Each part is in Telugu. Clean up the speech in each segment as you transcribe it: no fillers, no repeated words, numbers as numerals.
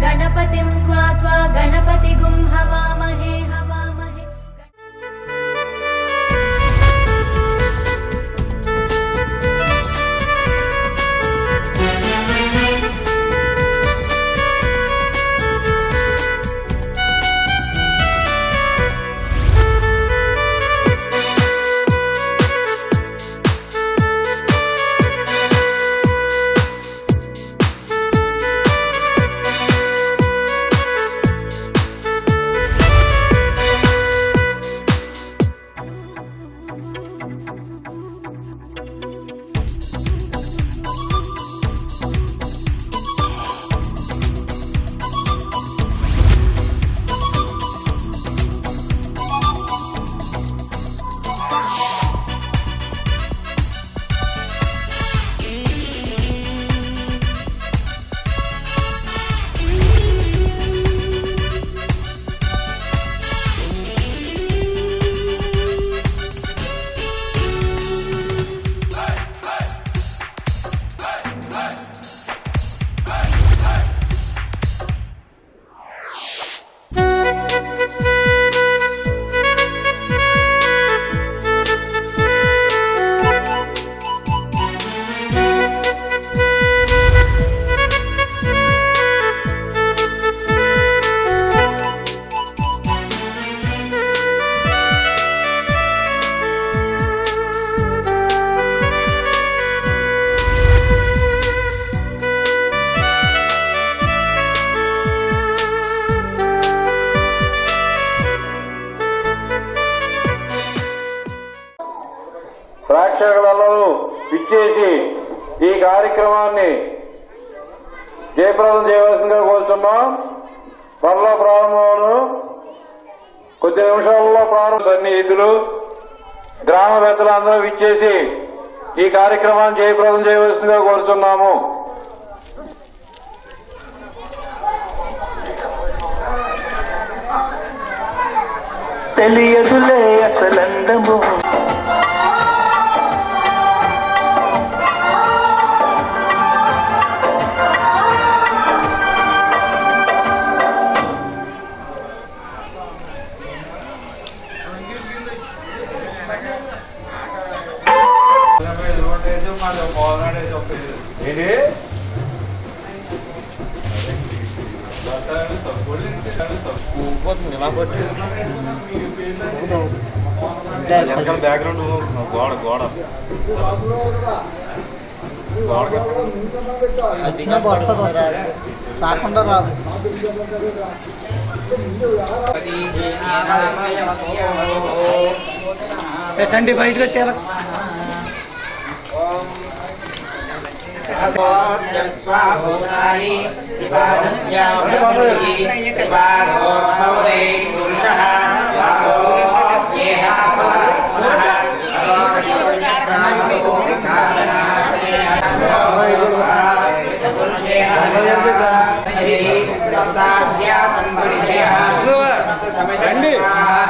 गणपतिं त्वा गणपतिगुं हवामहे ప్రేక్షకులందరూ ఇచ్చేసి ఈ కార్యక్రమాన్ని జయప్రదం చేయవలసిందిగా కోరుతున్నాం. త్వరలో ప్రారంభమును కొద్ది నిమిషాలలో సన్నిహితులు గ్రామ పెద్దలందరూ ఇచ్చేసి ఈ కార్యక్రమాన్ని జయప్రదం చేయవలసిందిగా కోరుతున్నాము. తెలియదులే అసలందము బ్యాక్గ్రౌండ్ గోడ గోడ వచ్చినప్పుడు వస్తుంది రాకుండా రాదు. సండి బయటకు వచ్చేలా రండి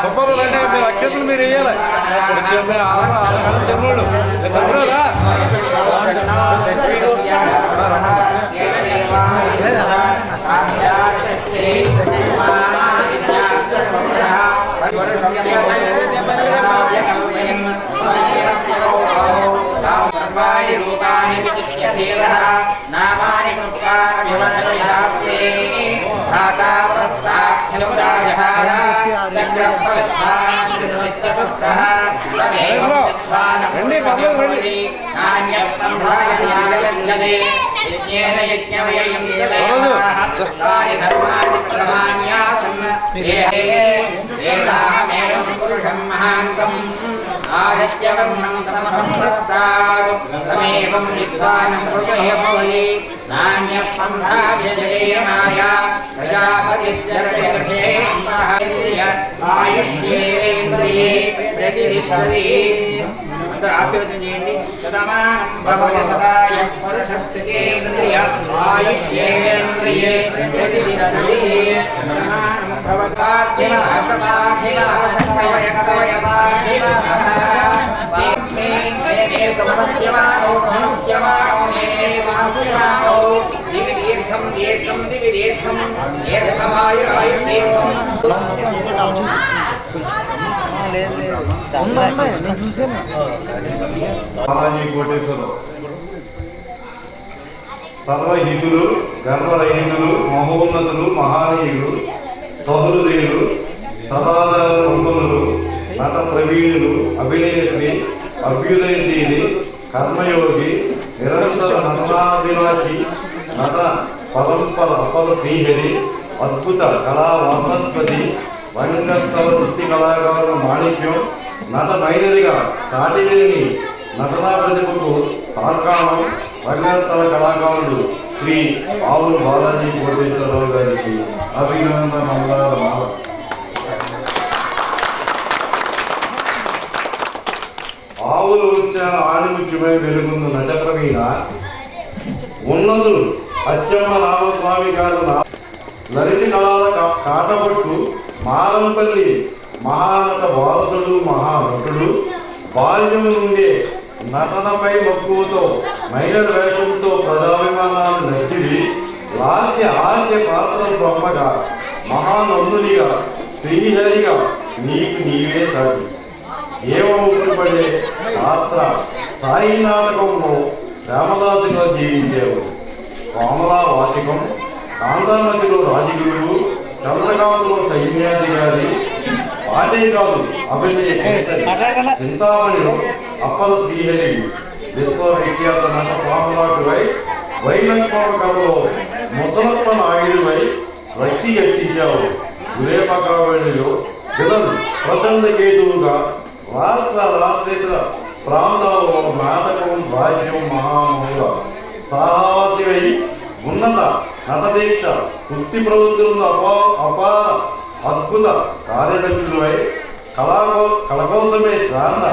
సూపర్ అంటే మీరు అక్షతలు మీరు వేయాలి. చెన్నోళ్ళు సపరాలా నామాని రండి పర్లేదు రండి. ఆదిత్యవర్ణం తమసంప్రస్తాద్ తమేవం విద్వానం ప్రజయపవై నాణ్యస్పంధాభ్యజయేనాయ ప్రజాపతిస్య రజగృహేంద్రః ఆయుష్యేంద్రియే ప్రతిష్టతి. అందరూ ఆశీర్వదం చేయండి. శతమానం భవతి సదాయ పురుషస్యేంద్రియ ఆయుష్యేంద్రియే ప్రతిష్టతి శతమానం భవతార్థినః సదాశివః సత్వయకవయవాధినః మే సమస్యమానో మే సమస్యమానో దివి దీర్ఘం దీర్ఘం దివి దీర్ఘం దీర్ఘమాయురాయు దీర్ఘం లేదు నేను చూసాను. బాలాజీ కోటేశ్వరరావు సర్వహితులు గర్వరహితులు మహోన్నతులు మహానీయులు సహృదయులు సదాచార సంపన్నులు నట ప్రవీణులు అభినయశ్రీ అభ్యుదయశీలి కర్మయోగి నిరంతర నటనాభిలాషి నట పరంపర అపర శ్రీహరి అద్భుత కళా వసత్పతి రంగస్థల వృత్తి కళాకారుల మాణిక్యం నట మైనదిగా సాటిలేని నటనా ప్రతిభకు తార్కాణం రంగస్థల కళాకారుడు శ్రీ ఆవులు బాలాజీ కోటేశ్వరరావు గారికి అభినందనలు. ఆవుల వృక్షాల ఆణిముఖ్యమై వెలుగున్న నట ప్రవీణ ఉన్నతులు అచ్చమ్మ రామస్వామి గారు లలిత కళాల కాటపట్టు మారంపల్లి మహానట వారసుడు మహానటుడు బాల్యం నుండే నటనపై మక్కువతో మైనర్ వేషంతో ప్రజాభిమానాన్ని నచ్చిడి హాస్య పాత్ర బొమ్మగా మహానందునిగా శ్రీహరిగా నీకు నీవే సాటి ఏమవుతుపడే పాత్ర సాయి నాటకంలో రామదాసుగా జీవించేవు. కోమలా వాచికం, కాంతానదిలో రాజగురువు, చంద్రకాంతలో సైన్యాధికారి, పాటే కాదు అభినయ చింతామణిలో అప్పల శ్రీహరి, విశ్వవిఖ్యాత నట స్వామివాటివై వైలక్ష్మణ కథలో ముసలప్ప నాయుడివై రక్తి ఎట్టించావు. గురేపకావళిలో విలన్ ప్రచండ కేతువుగా రాష్ట్రేతర ప్రాంతాల్లో నాటకం రాజ్యం మహామౌల సాహసివై ఉన్నత నటదీక్ష వృత్తి ప్రవృత్తులను అపార అద్భుత కార్యదక్షులై కళకోసమే శ్రాంత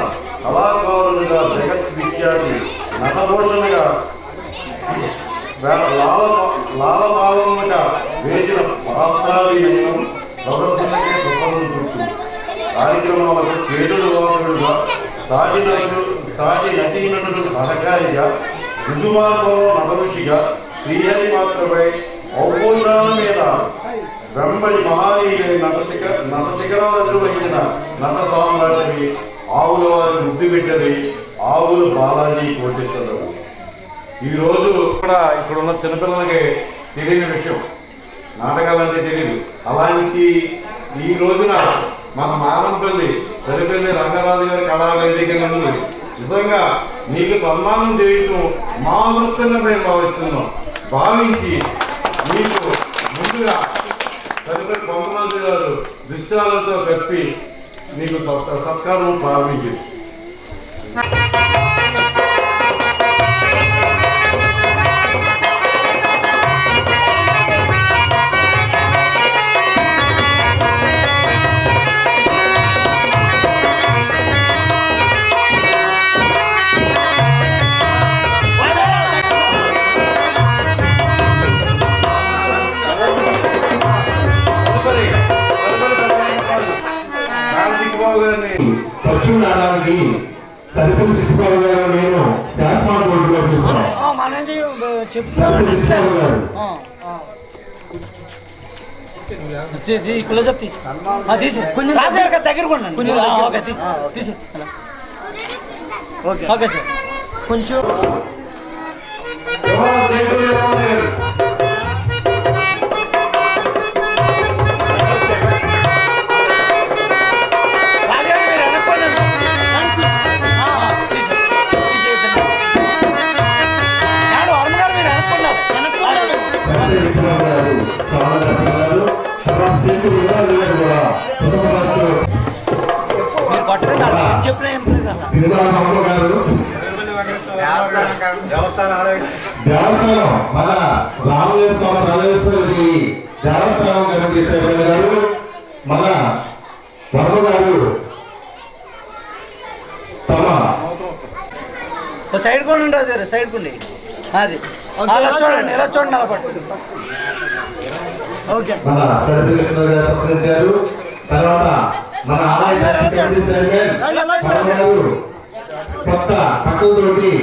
కళాకారులుగా జగత్ విఖ్యాతి నటభూషణగా లాలపాలనగా వేసిన పాత్రాభినయం ప్రదర్శనకే ప్రపంచం చూస్తుంది. కార్యక్రమాలకు చేతుడు వాసుడుగా సాటి నటీనటుడు సహకారిగా రుజుమార్గంలో నటఋషిగా శ్రీహరి పాత్రపై ఔపోషాల మీద వెంబడి మహానీయులై నట శిఖరాలను వహించిన నట సామ్రాజ్యమి ఆవుల వారి ముద్దు బిడ్డది ఆవులు బాలాజీ కోటేశ్వరరావు. ఈ రోజు కూడా ఇక్కడ ఉన్న చిన్నపిల్లలకి తెలియని విషయం, నాటకాలంటే తెలియదు. అలాంటి ఈ రోజున మన మారంపల్లి సరిపల్లి రంగరాజు గారి కళావేదిక నందు నిజంగా నీకు సన్మానం చేయటం మా దృష్టిగా మేము భావించి నీకు ముందుగా సరిపల్లి బొమ్మరాజు గారు దృశ్యాలతో కప్పి నీకు సత్కారం ప్రారంభించింది. పక్షులాడానికి సరిపల్లి సిద్ధిబాబు గారు నేను శాస్త్రాలు కోర్టులో చూస్తాను. మనం చెప్తున్నాం క్లోజప్ తీసి కొంచెం దగ్గర కొంచెం తీసి ఓకే సార్ కొంచెం దేవస్థానం మన రామదేవ స్వామి రాజేశ్వరి దేవస్థానం కమిటీ సభ్యులు గారు మన వర్మ గారు తమ సైడ్ కొండి రాజు గారు, సైడ్ కొండి. అది అలా చూడండి, ఇలా చూడండి, అలా పట్టు. ఓకే. మన సర్టిఫికెట్ సంప్రదించారు. తర్వాత మన ఆలయ కమిటీ చైర్మన్ గారు కొత్త పట్టుదలతోటి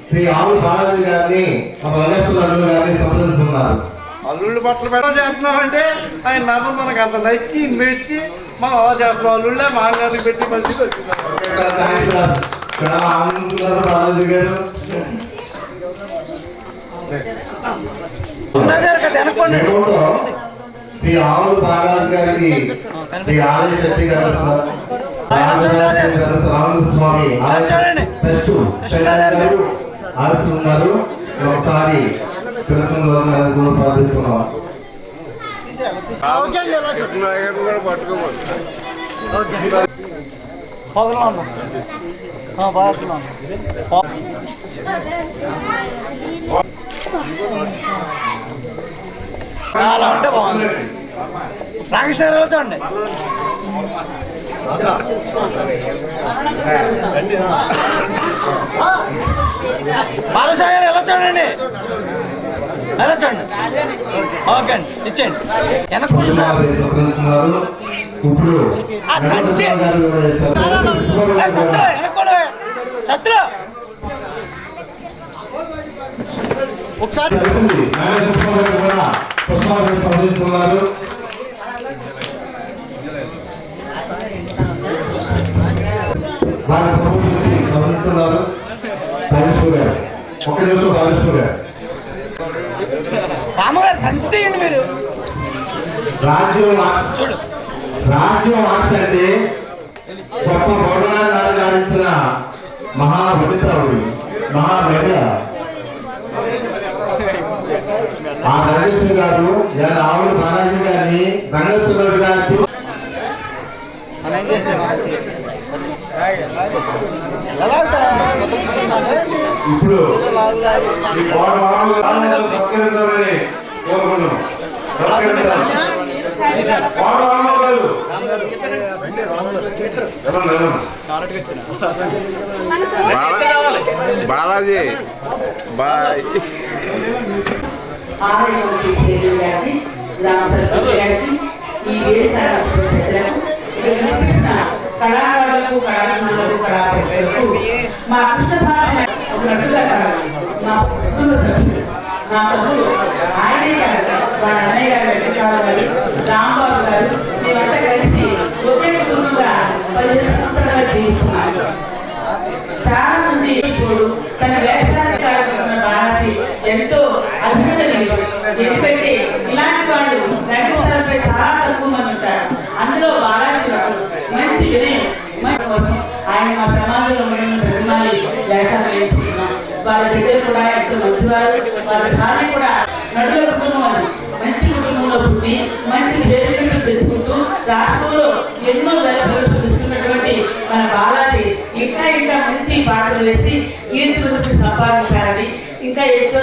శ్రీ ఆవుల బాలాజీ గారిని మన వలేశ్వరులు గారిని సంప్రదిస్తున్నారు. అల్లుళ్ళు బట్టలు చేస్తున్నాం అంటే ఆయన నమ్మ మనకు అంత నచ్చి మెచ్చి మనం అలా చేస్తున్నాం. అల్లుళ్ళే మాంగారికి పెట్టి మంచిగా వచ్చింది. చాలా ఆనందిస్తున్నారు బాలాజీ గారు. శ్రీ ఆవుల బాలాజీ గారికి శ్రీ ఆలయ శెట్టి గారు రామస్వామి ఆడుతున్నారు. ఒకసారి ప్రార్థిస్తున్నాం. పొగలో ఉన్నాం, బాగా అలా ఉంటే బాగుంది. రామకృష్ణ గారు చూడండి. బాలసాయి గారు ఎలా చూడండి, ఎలా చూడండి. ఓకే అండి, ఇచ్చేయండి. వెనక్కుండి సార్. చచ్చి చత్ర వెనక్కోండి, చత్ర ఒకసారి రామగారు సంచి తీయండి మీరు. రాజ్యం చూడు, రాజ్యం ఆర్ట్స్ అంటే గొప్ప గౌరవాన్ని ఆడించిన మహాపండితుడు, మహామేధ ఆ రాజేశ్వరి గారు ఆవుల బాలాజీ గారిని రంగేశ్వరుడు గారు ఇప్పుడు బాలాజీ బాయ్. ఈ కళాకారులకు, కళాకారులకు, కళాకారులకు మా కృష్ణభారత మా కుటుంబ సభ్యులు, మా తమ్ముడు ఆయనే గారు, వాళ్ళ అన్నయ్య గారు, వెంకటరావు గారు, రాంబాబు గారు, మేమంతా కలిసి ఒకే కుటుంబంగా 15 సంవత్సరాలుగా జీవిస్తున్నారు. చాలా మంది ఇప్పుడు తన వేషాన్ని కార్యక్రమం బాలాజీ ఎంతో అభినందనీయులు. ఎందుకంటే ఇలాంటి వాళ్ళు రంగస్థలంపై చాలా తక్కువ మంది ఉంటారు. అందులో బాలాజీ వాడు మంచి వినయం కోసం ఆయన మా సమాజంలో ప్రతిమాలి వేషాలు వేసుకుంటున్నాం. వాళ్ళ బిడ్డలు కూడా ఎంతో మంచివారు. వాళ్ళ భార్య కూడా నడుల కుటుంబం అని మంచి కుటుంబంలో పుట్టి మంచి పేరు తెచ్చుకుంటూ రాష్ట్రంలో ఎన్నో తీసుకున్నటువంటి మన బాలాజీ ఇంకా ఇంకా మంచి పాటలు వేసి కీర్తి గురించి సంపాదించాలని, ఇంకా ఎంతో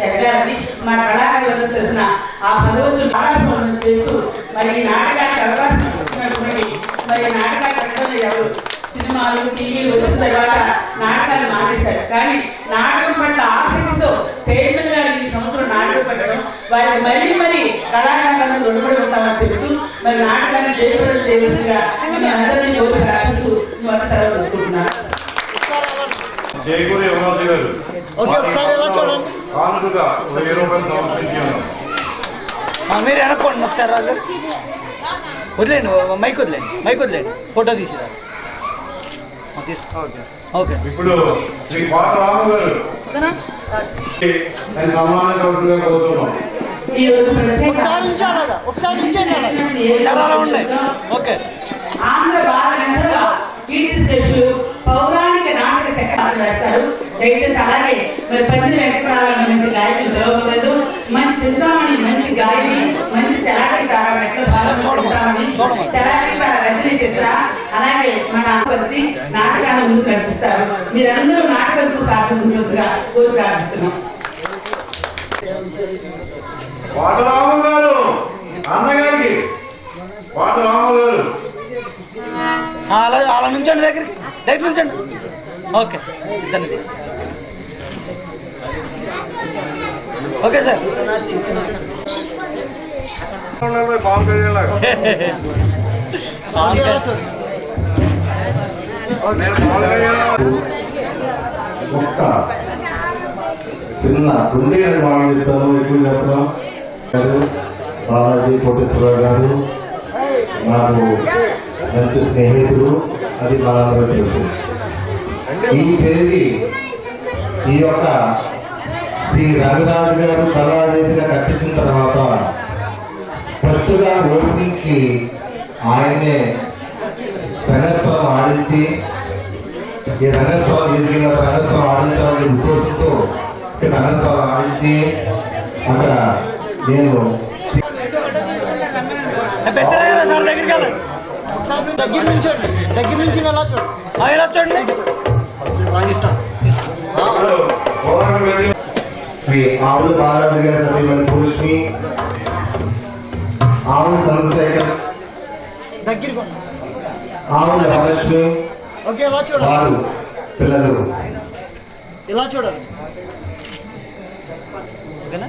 ఎదగాలని మా కళాకారుల తరఫున ఆ భగవంతుడు ఆరాధన చేస్తూ మరి ఈ నాటకానికి అవకాశం ఇచ్చినటువంటి మరి నాటకాలు కట్టడం ఎవరు సినిమాలు టీవీలు వచ్చిన తర్వాత నాటకాలు మానేశారు. కానీ నాటకం పట్ల ఆసక్తితో చైర్మన్ గారు ఈ సంవత్సరం నాటకం పెట్టడం వారికి మరీ మరీ కళాకారులను రుణపడి ఉంటామని చెబుతూ మరి నాటకాన్ని జయప్రదం చేయవలసిందిగా అందరినీ కోరి ప్రార్థిస్తూ సెలవు తీసుకుంటున్నాను. జయకూరి యువరాజు గారు కానుకగా 1000 రూపాయలు సమర్పించాను. మీరు వెనక్కోండి ఒకసారి రాజు గారు. వదిలేండి, మైక్ వదిలేండి, మైక్ వదిలేండి, ఫోటో తీసిరారు. ఓకే. ఇప్పుడు శ్రీ పాట రాము గారు సన్మానించవలసిందిగా కోరుతున్నాం. ఆంధ్ర బాలగంధర్వ కీర్తిశేషులు పౌరాణిక నాటక చక్రాలు వేస్తారు. దయచేసి అలాగే మరి పద్మిని వెంకటరావు మంచి గాయకులు తెలవలేదు, మంచి చింతామణి మంచి గాయని, మంచి చలాకి చలాకి రచన చిత్ర అలాగే మన వచ్చి నాటకాన్ని ముందుకు నడిపిస్తారు. మీరందరూ నాటకంతో సాధించగా కోరి ప్రార్థిస్తున్నాం. వాటరాము గారు అన్నగారికి వాటరాము గారు అలా నుంచండి, దగ్గర నుంచండి. ఓకే, ఇద్దరిని తీసి ఓకే సార్. పవన్ కళ్యాణ్ లాగా నేను పవన్ కళ్యాణ్ ఒక్క చిన్న రెండే మాటలు చెప్తాను, ఎక్కువ చెప్తాం. బాలాజీ కోటేశ్వరరావు గారు నాకు మంచి స్నేహితుడు, అది మనందరూ తెలుసు. ఈ పేజీ ఈ యొక్క శ్రీ రవిరాజు గారు కళావేదిగా కట్టించిన తర్వాత ఫస్ట్గా ఓపెనింగ్కి ఆయనే రంగస్వరం ఆడించి, ఈ రంగస్వరం ఎదిగిన రంగస్వరం ఆడించాలని ఉద్దేశంతో రంగస్వరం ఆడించి అక్కడ నేను పెద్దరాగారు సార్ దగ్గరికి వెళ్ళండి. దగ్గర నుంచి ఎలా చూడండి. శ్రీ ఆవుల బాలాజీ గారి సతీమణి పురుషుని, ఆవుల చంద్రశేఖర్, ఆవుల మహాలక్ష్మి వారు పిల్లలు. ఇలా చూడాలి. ఓకేనా?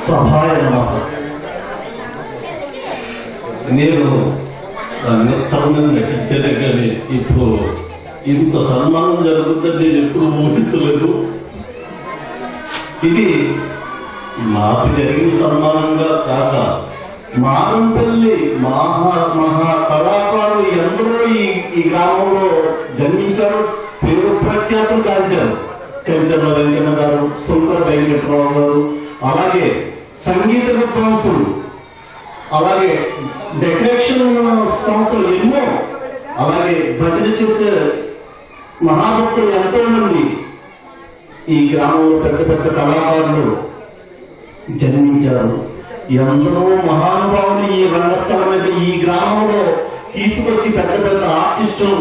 సహాయ నేను రంగస్థానం నటించే దగ్గరే ఇప్పుడు ఇంత సన్మానం జరుగుతుంది నేను ఎప్పుడు ఊహించలేదు. ఇది నాకు జరిగిన సన్మానంగా కాక మారంపల్లి మహా కళాకారులు ఎందరో ఈ గ్రామంలో జన్మించారు, పేరు ప్రఖ్యాతులు కాల్చారు. కంచర్ల వెంకన్న గారు, శంకర వెంకటరావు గారు, అలాగే సంగీత విద్వాంసులు, అలాగే డెకరేషన్ సంస్థలు ఎన్నో, అలాగే భజన చేసే మహాభక్తులు ఎంతో మంది ఈ గ్రామంలో పెద్ద పెద్ద కళాకారులు జన్మించారు. ఎందరో మహానుభావులు ఈ రంగస్థలం మీద ఈ గ్రామంలో తీసుకొచ్చి పెద్ద పెద్ద ఆర్టిస్టులు